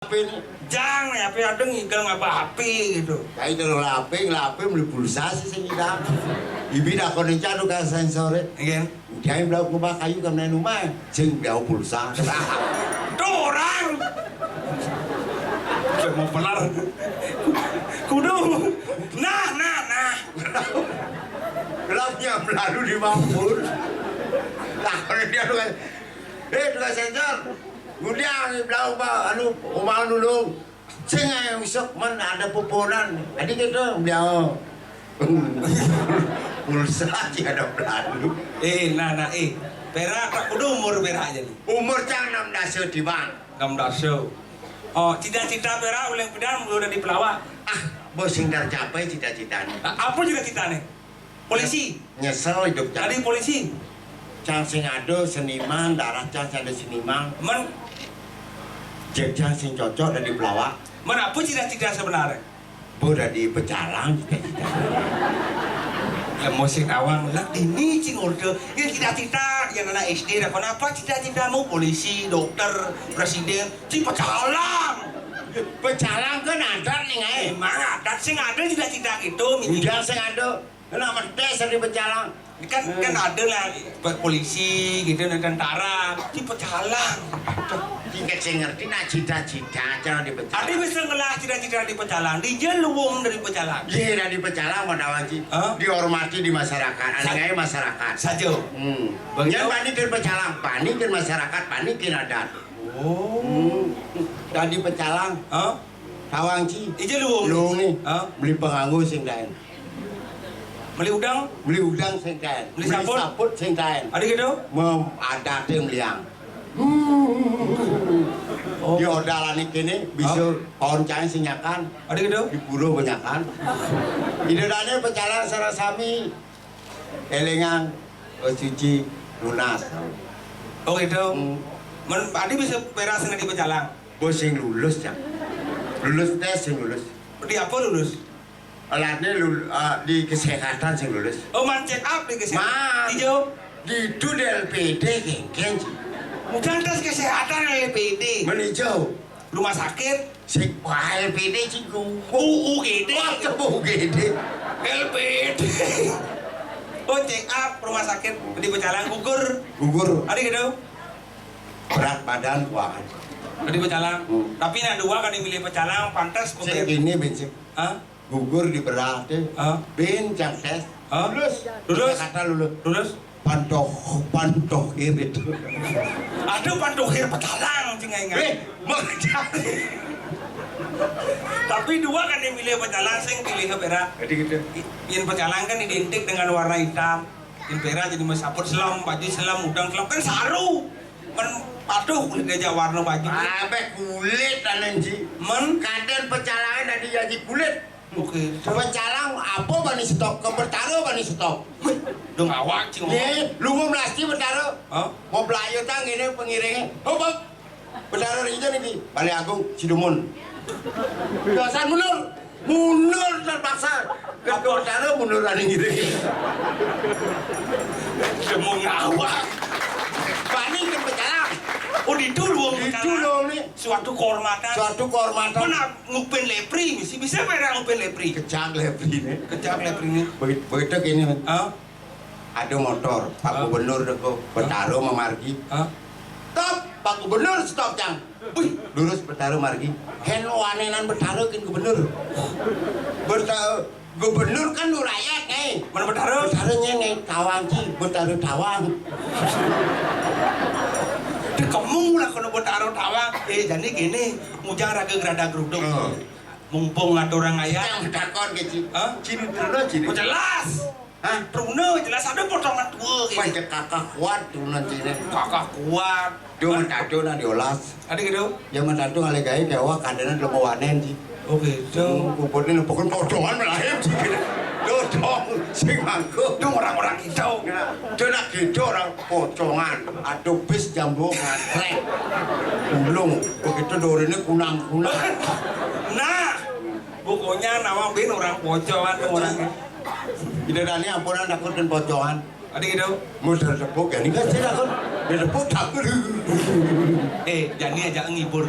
Jangan ya, api ada ngigal ngapa api gitu. Kayak itu lape beli pulsa sih sing kita. Ibi dah kau nenca tu kan sensor. Iya. Dia belau kubah kayu kan nenu mah, sing belau pulsa. Tuh orang. Saya mau pelar. Kudu. Nah. Gelapnya berlalu di mampur. Lah kalau dia tu kan, tukang sensor. Kemudian belau bah, umang dulu. Sehingga besok mana ada pupunan, adik kita beliau pulsa aja ada berlalu. Nah, perak tak kudu umur perak aja nih. Umur cang 16 di bang. 16. Oh, cita-cita perak ulang pedang udah di pelawak. Bos sing dar capai cita-citanya. Apa cita-cita nih? Polisi. Nyesel hidup cang. Tadi polisi. Cang sing ado seniman, darah cang ada seniman. Men, Cang sing cocok dari pelawak. apa cita-cita sebenarnya? Bu dari pecalang cita-cita. Ya musik awang lah ini cing order. Ya cita-cita yang anak SD dah. Kenapa cita-citamu polisi, dokter, presiden? Cing pecalang. Pecalang kan ada nih ngai. Emang ada sing ada cita-cita gitu. Udah sing ado. Kenapa tes dari pecalang? Kan ada lah polisi gitu, tentara. Cing pecalang. Jika saya ngerti nak cita-cita jangan di pecalang. Ada bisa ngelah cita-cita di pecalang. Dia luwung dari pecalang. Iya dari pecalang mana wajib dihormati di masyarakat. Aneh masyarakat. Saja. Jangan panikin pecalang, panikin masyarakat, panikin adat. Tadi pecalang. Tawang ci. Ije luwung. Luwung nih. Beli penganggu sing daen. Beli udang. Beli udang sing daen. Beli saput sing daen. Ada gitu? Adatnya meliang. Di ordalan ini bisa pohon cain sinyakan. Ada gitu? Di puro banyakan. Idadanya pecalang sarasami. Elengang, cuci, lunas. Oh gitu. Adi bisa peras di pecalang. Bos sing lulus ya. Lulus tes sing lulus. Di apa lulus? Alatnya di kesehatan sing lulus. Oh man check up di kesehatan. Man. Hijau. Di itu di LPD geng. Bukan tes kesehatan LPD. Menijau. Rumah sakit. Sing LPD ciku. UGD. UGD. LPD. Oh check up rumah sakit di pecalang gugur. Ada gitu? Berat badan kuat. Di pecalang. Tapi nak dua kan dimilih pecalang pantas kok. Sing ini bensin. Gugur di berat deh. Bincang tes. Lulus. Kata lulus. Pantoh irit. Aduh pantohir pecalang cengai ngai. Tapi dua kan yang milih pecalang sing pilih perak. Jadi gitu. Yang pecalang kan identik dengan warna hitam. Yang perak jadi saput selam, baju selam, udang selam kan saru. Men patuh kulit gajah warna baju. Sampai kulit ananji. Men kadang pecalangan ada jadi kulit. Oke. Pecalang apa bani stok? Kebertaro bani stok. Dong awak cing. Nih, lu mau melasti bertaro? Mau belayu tang ini pengiringnya. Bang. Bertaro ini nih, Bali Agung Sidumun. Dosan mundur terpaksa. Bertaro mundur ani ngiring. Semua ngawak. Bani ke pecalang. Oh dulu nih. Suatu kehormatan. Mana ngupin lepri bisa perak ngupin lepri. Kejang lepri nih. Begitu gini. Ada motor, Pak Gubernur deko bertaruh memargi. Stop, Pak Gubernur stop jang. Lurus bertaruh margi. Hen wanenan bertaruh kan gubernur. Gubernur kan lu rakyat nih. Mana bertaruh? Bertaruhnya nih tawang ci, bertaruh tawang. Kamu lah kalau bertaruh tawang. Jadi gini, mujang raga gerada geruduk. Mumpung ada orang ayah. Yang takon gitu. Cini. Oh jelas. Truno jelas ada potongan tua gitu. Banyak kakak kuat turunan cini. Kakak kuat. Dia mentado na diolas. Ada gitu? Dia mentado ngalegai dewa kadang lo wanen sih. Oke, so kumpulin pokoknya potongan melahir sih. Dodong sing mangko. Dong orang-orang hijau. Dia nak gitu orang pocongan. Aduh bis jambungan. Ulung. Begitu dorine kunang-kunang. Nah, pokoknya nama bin orang pocongan orangnya. Tidak ada ni ampunan takut dan pocongan. Ada gitu? Mudah tepuk ya. Ini kan tidak kan. Delepuk tak. Jani aja ngibur.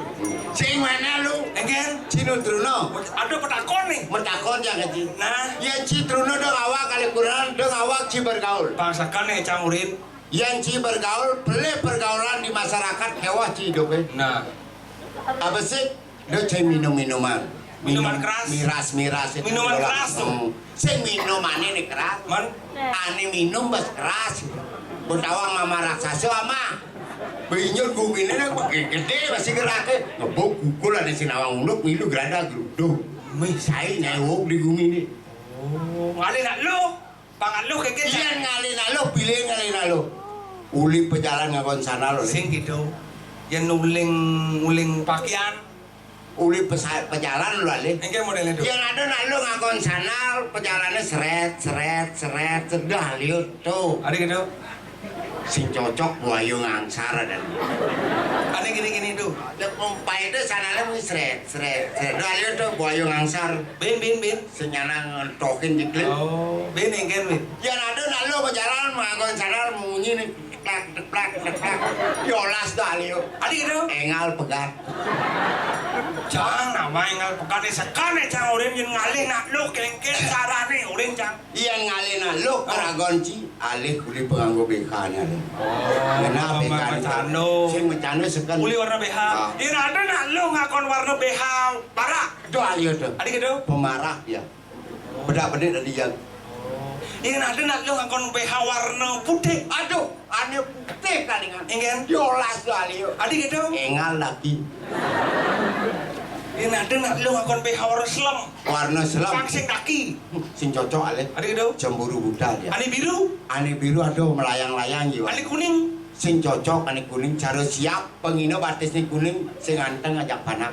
Sing mana lu? Engen, Cino Truno. ada petakon nih. Metakon jangan Ci. Nah, Yang Ci Truno dong awak kali kurang dong awak Ci bergaul. bangsakan nih cangurin. Yang Ci bergaul, beli pergaulan di masyarakat hewah Ci hidupnya. Nah, Apa sih? Dia Ci minum-minuman. Minuman keras. Miras itu. Minuman keras tuh. Sing minumannya nih keras. man, Ani minum bas keras. Betawang mama raksasa ama. Binyol gumine na gede masih geraknya. Ngebok kukul ada sinawang unduk milu gerada geruduk. Mih, Saya nyewok di gumine. ngalih nak lu, pangan lu kayak gitu. Iyan ngalin alo, pilih ngalin alo. Uli pejalan ngakon sana lo. Sing gitu, yang nguling pakaian. Uli pejalan lo ale. Enggak modelnya tuh. Yang ada nak lo ngakon sana pejalannya seret sedah liut tuh. Ada gitu. Sing cocok buayu ngangsar dan. Ada gini tuh. Umpai itu sana le mung seret. Dah liut tuh buayu ngangsar. Bin. Sing nyana ngentokin jiklit. Oh, bin enggak bin. Yang ada nak lo pejalan ngakon sana munyi nih. Plak. Yolas dah liut. Ada gitu. Engal pegat. Jangan nama engal pekan sekan cang urin yang ngalih nak lu kelengkel sarane urin cang. Iyan ngalina lo karagonci alih kuli penganggo BK-nya. Kenapa BK? Sing mencano sekan. Uli warna BH. Yang ada nak lu ngakon warna BH parah. Do alih do. Ada gitu. Pemarah ya. Bedak-bedik tadi yang. Yang ada nak lu ngakon BH warna putih. Aduh, ane putih kalingan. Engen. Yolas do alih. Ada gitu. Engal lagi. Yang ada nak lu ngakon BH warna selam. Warna selam. Pangsing kaki. Sing cocok alih. Ada gitu. Cemburu budal ya. Ane biru. Ane biru aduh melayang-layang jiwa. Ane kuning. Sing cocok ane kuning cara siap pengino batis ni kuning sing anteng ajak panak.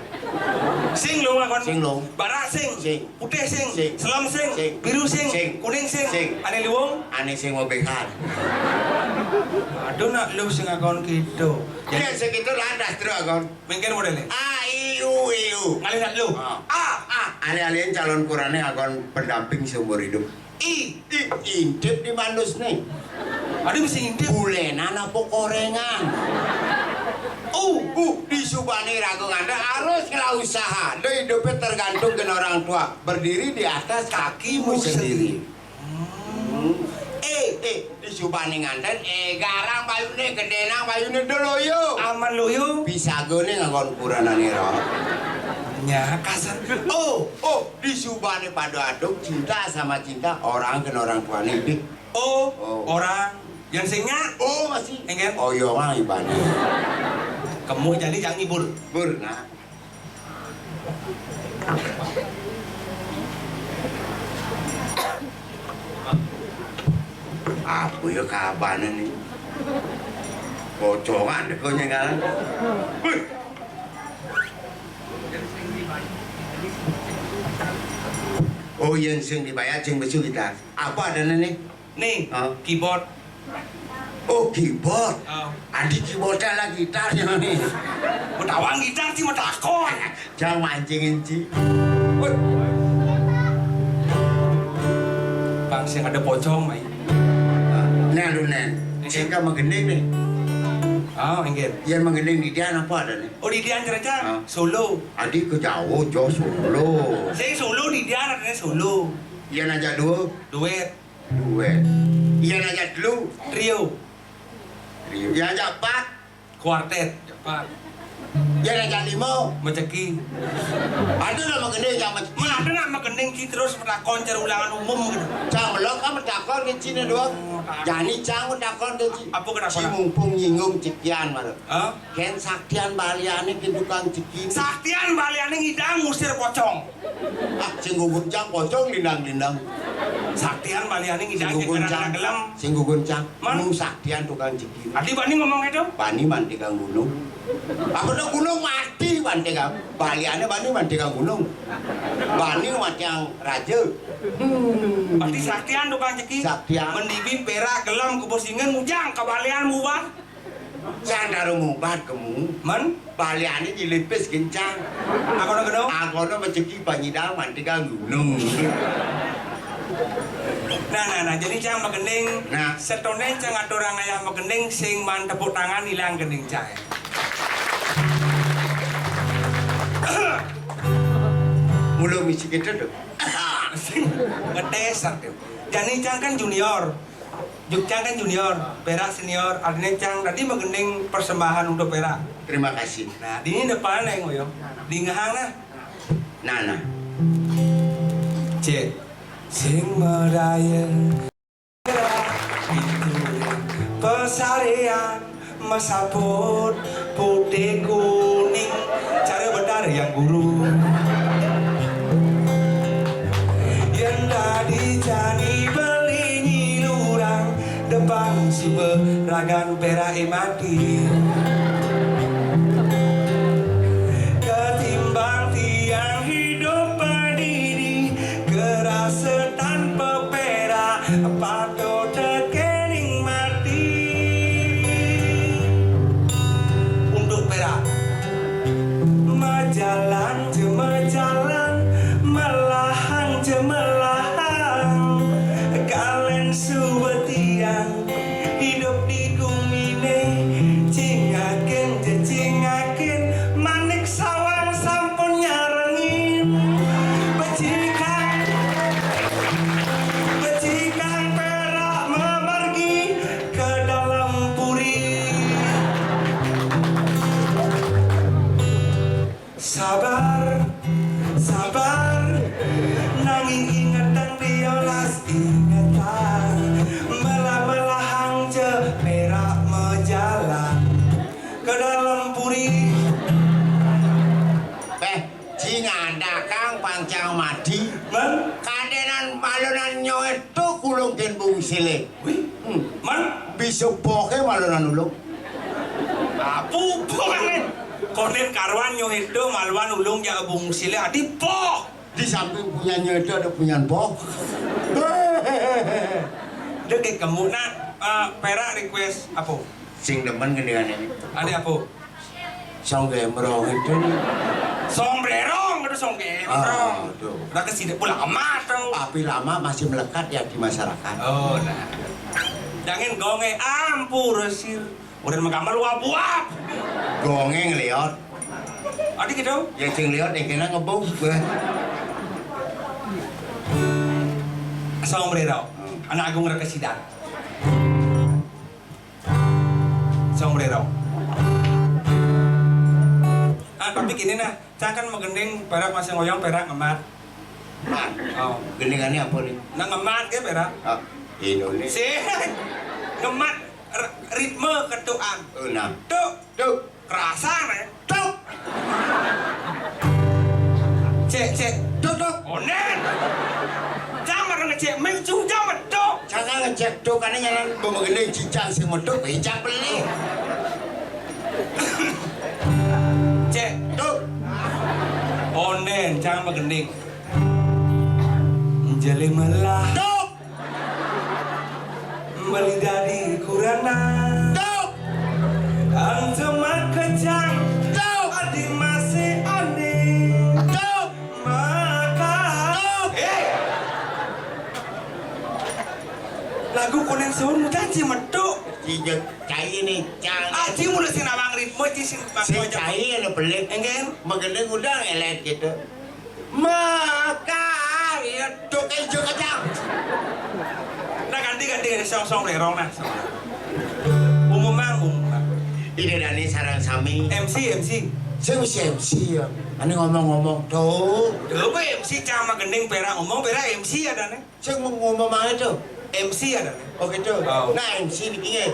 Sing lu ngakon. Sing lu. Bara sing. Sing. Putih sing. Sing. Selam sing. Sing. Biru sing. Sing. Kuning sing. Sing. Ane liwung. Ane sing mau bekan. Aduh nak lu sing ngakon gitu. Ya segitu landas terus akon. Mungkin modelnya. Iu. Ngalih nak lu. Ale-alean calon kurane akon pendamping seumur hidup. Intip di manus nih. Aduh mesti ngintip. Bulenan apa korengan? Di Subani ragu nganda harus ngelah usaha. Do hidupnya tergantung dengan orang tua. Berdiri di atas kakimu sendiri. Di Subani nganten garang bayune gedenang bayune doloyo. Aman lu yuk. Bisa gone ngakon kuranane ro. Ya kasar. Di Subani pada aduk cinta sama cinta orang ke orang tua nih. Orang yang singa. Masih. Enggak. Iya mah ibane. Kamu jadi jangan ngibur. Nah. Apa ya kabanan nih? Pocongan kau nyengalan. Oh yang sing dibayar sing besu kita. Apa ada nih? Nih, Ah. keyboard. Oh keyboard. Oh. Adik keyboardnya lah gitarnya nih. Betawang gitar sih metakon. Jangan mancingin Ci. Bang, sing ada pocong, mai. Nah lu nen, sing ka magending nih. Oh, enggak. Yang magending di dia apa ada nih? Oh, di dia cerita Ah. solo. Adik ke jauh jo Solo. Saya solo di dia ada solo. Iya aja dua, Duet, Iya aja dulu. trio, Iya aja empat. kuartet, cepat, Iya aja lima. menceki. Ada lah magending yang macam. Mana ada nama gending ki terus metakon cara ulangan umum gitu. Cang melok kan mentakon ke Cina doang. Jani cang mentakon ke Cina. Apa kenapa? Si mumpung nyinggung cikian malah. Hah? Ken saktian baliane ke tukang ciki. Saktian baliane ngidang ngusir pocong. Sing guguncang pocong lindang-lindang. Saktian baliane ngidang Sing guguncang. gelem. Sing guguncang. Man. Nung saktian tukang ciki. Adi bani ngomong itu? Bani mandi kang gunung. Aku udah gunung mati mandi kang. Baliane bani mandi kang gunung. Bani mati yang raja. Pasti saktian tukang ceki. Saktian. Mendibi perak gelem keposingan mujang kabalian mubat. Sandaro mubat kemu. Men, Baliane dilipis kencang. aku nak kena. Aku udah menceki banyidal mandi kang gunung. Nah, jadi cang magening. Nah. Setone cang aturang ayah magening sing man tepuk tangan hilang gening cang. Mulu misi kita tuh. Ngetes tuh. Jadi cang kan junior. Cang kan junior, Perak senior. Artinya cang tadi magening persembahan untuk Perak. Terima kasih. Nah, di ini depan yang ngoyo. Di ngahang nah. Nana. Cek. Sing meraya itu pesarian mesaput putih kuning cara betar yang guru yang tadi jani beli nyilurang depan si beragan Perak mati ketimbang tiang hidup berdiri kerasa tanpa perak patut terkening mati untuk Perak majalan jemajalan melahang jemelahang kalian subetian hidup di gumine cingakin jecingakin manik sawang sampun nyarengin becikan Perak memergi ke dalam puri sabar nanging ingatan biolas ingatan melah-melahang je Perak mejalan ke dalam puri Ada kang pancang mati. man Kadenan malunan nyoet tuh kulung ken bung sile. wih man Bisa poke malunan ulung. apu ponen konen karwan nyohedo malwan ulung ya bung sile adi po Di samping punya nyoet ada punya pok. dek kamu nak Perak request apa Sing demen geningan ini. ada apa Songge merong itu. sombrerong itu sombrerong tuh. udah kesini pulang emas tuh Tapi lama masih melekat ya di masyarakat. oh nah jangan gonge ampur resir udah menggambar uap-uap Gonge ngeliat. adik gitu Yang sing lihat yang kena ngebung. sombrero anak agung rekesidan sombrero tapi gini nah saya kan menggending Perak masih ngoyong Perak ngemat Man, oh geningannya apa nih? nah ngemat ya Perak Ah, Indonesia. sih ngemat ritme ketuan Nah, tuh tuh, kerasa nih tuh, cek tuh. onen jangan ngecek mencu jangan tuh Jangan ngecek tuh karena jalan pemegeling cicang sing meduk cicang beli. cek Tuh, onen jangan menggending jeli melah tuh, beli dari kurana tuh, antemat kejang tuh, adi masih ane tuh. maka lagu kuning sun janji meduk Tiga cai ini, jangan. aji mulai sing nawang ritme ci sing Si cai ada pelik. engen Megeling udah ngelet gitu. Maka itu keju kejang. nah ganti song lerong nah umum mang Ini dani sarang sami. MC Saya mesti MC ya. Ani ngomong-ngomong tuh. Apa MC cama gending Perak ngomong Perak MC ada nih Saya mau ngomong mana tuh? MC ada nih Oh gitu. Oh. Nah MC ini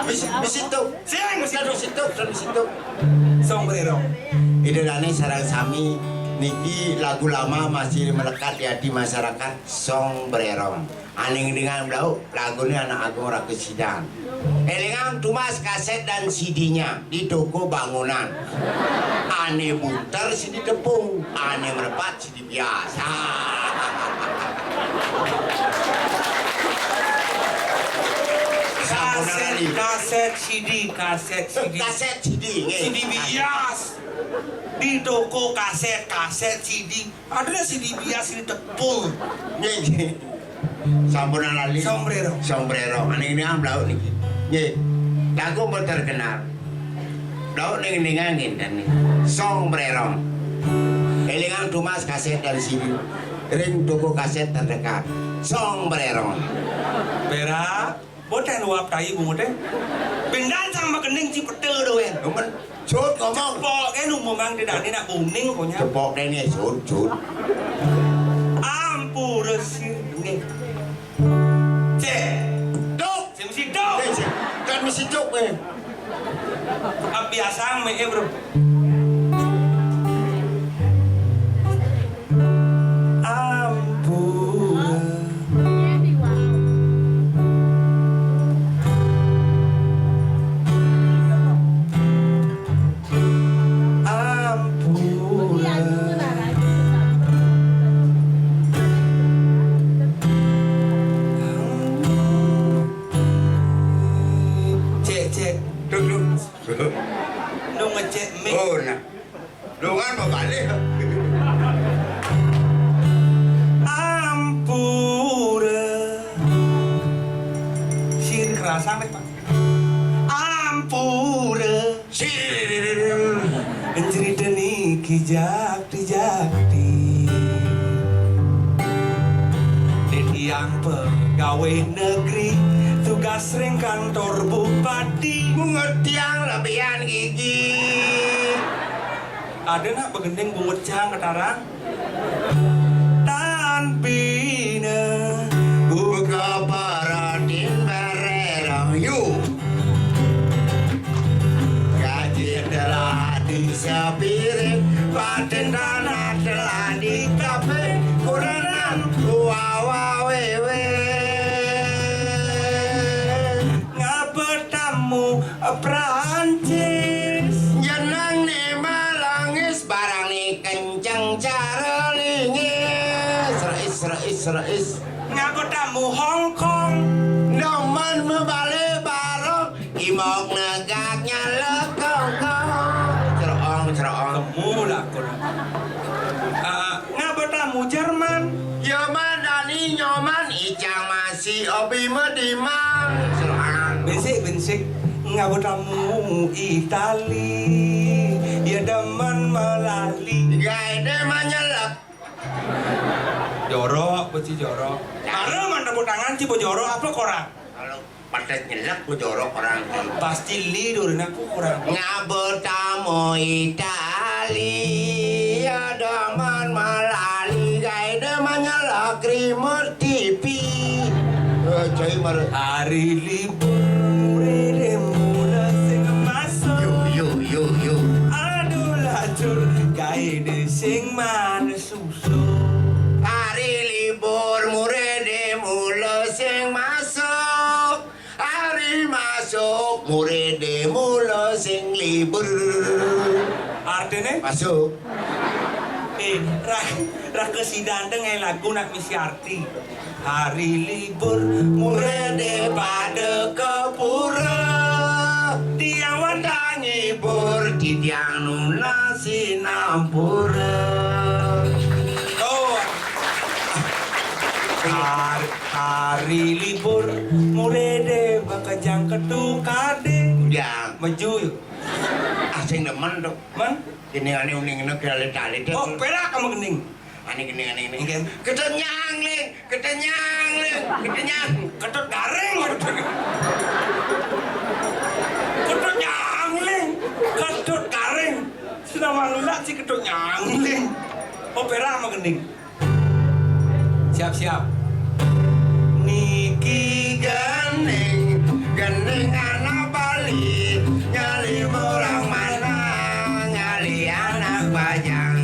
Bis itu. sing Terus itu. song lerong Ini dani sarang sami. Niki lagu lama masih melekat ya di masyarakat Song Bererong. Aning dengan blau lagu ini anak agung rakesidan. Elingang tumas kaset dan CD-nya di toko bangunan. Ane muter CD tepung, ane merepat CD biasa. kaset CD Kaset CD. CD bias Di toko kaset CD. Ada CD biasa di tepung. Nggih. Sampun lali. Sombrero. Ane ini am lauk niki. Nggih. Lagu mau terkenal. Lauk ning angin dan sombrero. Elingan Dumas kaset dari sini. Ring toko kaset terdekat. Sombrero. Berak. Boten luap tai bungut teh. Bendan sama kening cipete doen. Men cut ngomong. Cepok ke nu memang di dani nak buning konya. Cepok dene cut. Ampures nggih. Cek. Dok, mesti dok. Kan mesti cuk we. Biasa me bro. Lu ngecek mic. Oh nah. Lu kan mau balik. Ampura. Sir kerasa met Pak. Ampura. Cerita niki jakti. Dan yang pegawai negeri tugas ring kantor bupati. Bungut tiang lebihan gigi. Ada nak begendeng bungut jang ketarang. Tan bina Buka paratin barerang yu. Gaji telah disapirin, paten tanah telah dikape, kurenan wawa wewe. ngabetamu Prancis. Jenang ni malangis, barang ni kenceng cara lingis. Rais. Ngabetamu Hong Kong. Noman membalik barok, imok negaknya lekong-kong. Cerong. Temu lah kono. Ngabetamu Jerman. Yaman dani nyoman, icang masih obi medimang. Cerong. Bensik. Ngabetamu Itali. Ya demen melali. Gaide menyelek. Jorok, beci jorok. Karena man tepuk tangan cipo jorok apa korang? Kalau pada nyelek ku jorok orang. Pasti lidur aku kurang. Ngabetamu Itali, ya demen melali. Gaide menyelek remote TV. Cai mar. Hari libur murid mula sing masuk. Yo. Aduh lacur gaide sing mana susu. Hari libur murid mula sing masuk. Hari masuk murid mula sing libur. Artinya? Masuk. Rak kesidandeng yang lagu nak misi arti. Hari libur murid pada kepura. Tiang wandang ibur, tiang nunasi nampura. Oh. Hari libur murid bakajang ketukade. Ya, Maju yuk. asing demen dok. Man? Ini ane uning nak kali deh. Oh, perak kamu gening. Ane gini. Ingin. Ketenyang ling. Ketut garing. Ketut nyangling. Ketut garing. Sudah malulah si ketut nyangling. Oh, perak kamu gening. Siap. Niki Gandeng anak Bali, nyali orang mana, nyali anak bajang,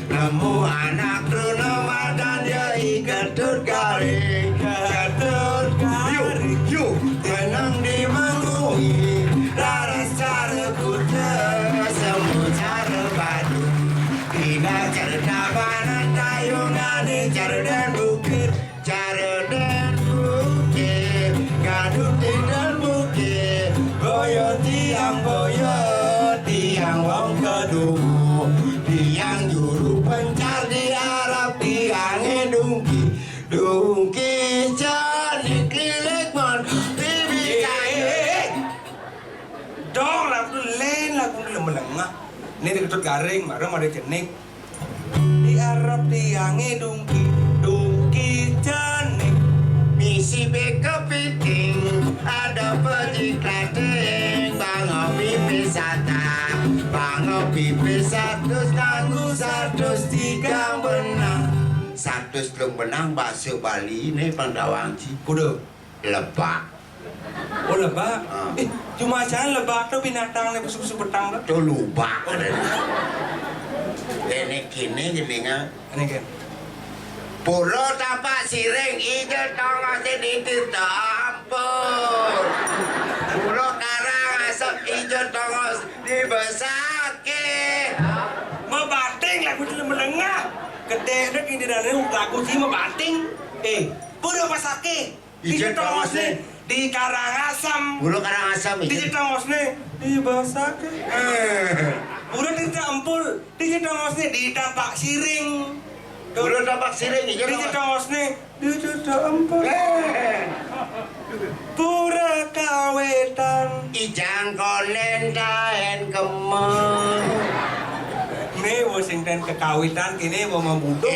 nemu anak Ramadan dia iketut garing, yuk, tenang di manggungi, laras cara kuda, semu cara badu, tidak cerita banan tayungan di cara dan bukit, gadut dan bukit, boyo tiang wong kedua, garing marah mari jenik di Arab tiange dungki jenik misi be kepiting ada pejiklateng bango pipi sata bango pipi 100 nanggu 103 benang 100 benang bahasa Bali ini Pandawangci kudu lebak oh lebak cuma jangan lebak tuh binatang nih busuk-busuk betang itu lubak ini gini kan ini kan Pulo tapak siring ijo tongos di ditampur Pulo karang asap ijo tongos dibesake Mabating lagu itu menengah gede dek ini dari lagu sih mabating Pulo pasake Ijo tongos nih di Karangasem Pulo karang asam di tongos nih di Basake Pulo di Tampul di tongos nih di tapak siring Pulo tapak siring ijo di tongos tongos nih di Tampul Pura kawetan Ijang konen kaen kemeng Ini Washington kekawitan kini mau membuduk